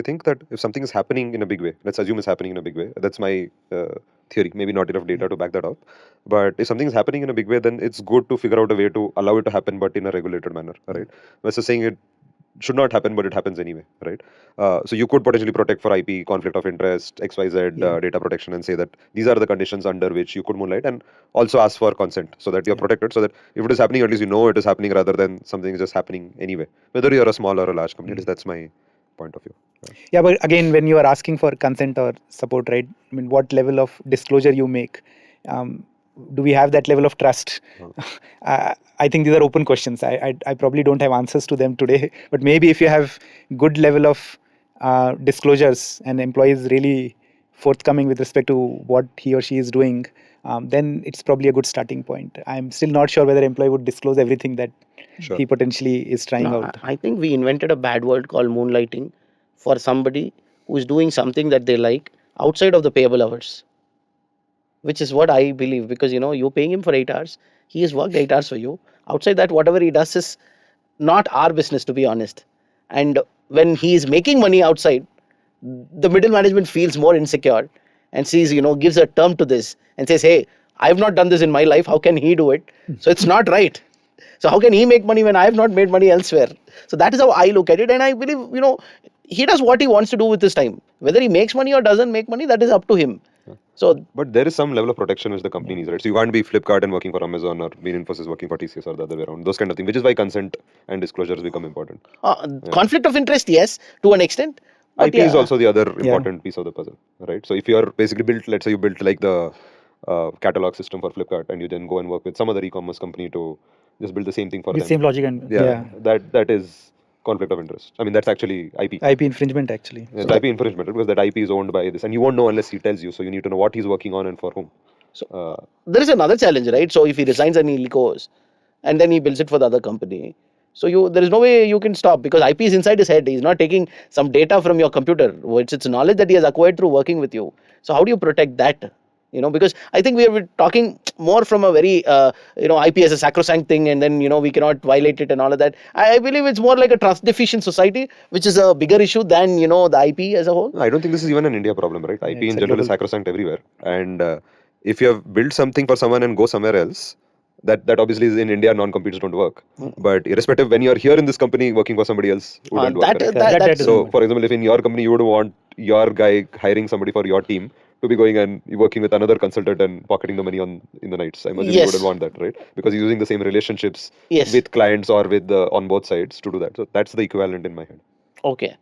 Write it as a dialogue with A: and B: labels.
A: I think that if something is happening in a big way, let's assume it's happening in a big way. That's my theory. Maybe not enough data to back that up. But if something is happening in a big way, then it's good to figure out a way to allow it to happen, but in a regulated manner, right? Versus saying it should not happen, but it happens anyway, right? So you could potentially protect for IP, conflict of interest, XYZ, data protection, and say that these are the conditions under which you could moonlight, and also ask for consent so that you're protected, so that if it is happening, at least you know it is happening rather than something is just happening anyway. Whether you're a small or a large company, that's my point of view.
B: Yeah, but again, when you are asking for consent or support, right? I mean, what level of disclosure you make? Do we have that level of trust? I think these are open questions. I probably don't have answers to them today. But maybe if you have good level of disclosures and employees really forthcoming with respect to what he or she is doing, then it's probably a good starting point. I'm still not sure whether employee would disclose everything that he potentially is trying out.
C: I think we invented a bad word called moonlighting for somebody who is doing something that they like outside of the payable hours, which is what I believe, because you're paying him for 8 hours. He has worked 8 hours for you. Outside that, whatever he does is not our business, to be honest. And when he is making money outside, the middle management feels more insecure and sees, gives a term to this and says, hey, I've not done this in my life. How can he do it? So it's not right. So how can he make money when I have not made money elsewhere? So that is how I look at it. And I believe, he does what he wants to do with his time. Whether he makes money or doesn't make money, that is up to him. So,
A: but there is some level of protection which the company needs, right? So you can't be Flipkart and working for Amazon, or be Infosys working for TCS, or the other way around. Those kind of things, which is why consent and disclosures become important.
C: conflict of interest, yes, to an extent.
A: IP is also the other important piece of the puzzle, right? So if you are basically built, let's say you built like the catalog system for Flipkart, and you then go and work with some other e-commerce company to just build the same thing for
B: With
A: them.
B: same logic and
A: that is conflict of interest. I mean, that's actually IP.
B: IP infringement, actually.
A: It's IP infringement, because that IP is owned by this, and you won't know unless he tells you. So you need to know what he's working on and for whom.
C: So there is another challenge, right? So if he resigns and he goes, and then he builds it for the other company, so there is no way you can stop, because IP is inside his head. He's not taking some data from your computer, which it's knowledge that he has acquired through working with you. So how do you protect that? Because I think we are talking more from a very, IP as a sacrosanct thing, and then, we cannot violate it and all of that. I believe it's more like a trust deficient society, which is a bigger issue than, the IP as a whole.
A: I don't think this is even an India problem, right? IP in general is sacrosanct everywhere. And if you have built something for someone and go somewhere else, that obviously is in India, non-competes don't work. But irrespective, when you're here in this company working for somebody else, wouldn't work. So, for example, if in your company you would want your guy hiring somebody for your team to be going and working with another consultant and pocketing the money in the nights, I imagine you wouldn't want that, right? Because you're using the same relationships with clients or with on both sides to do that. So that's the equivalent in my head.
C: Okay.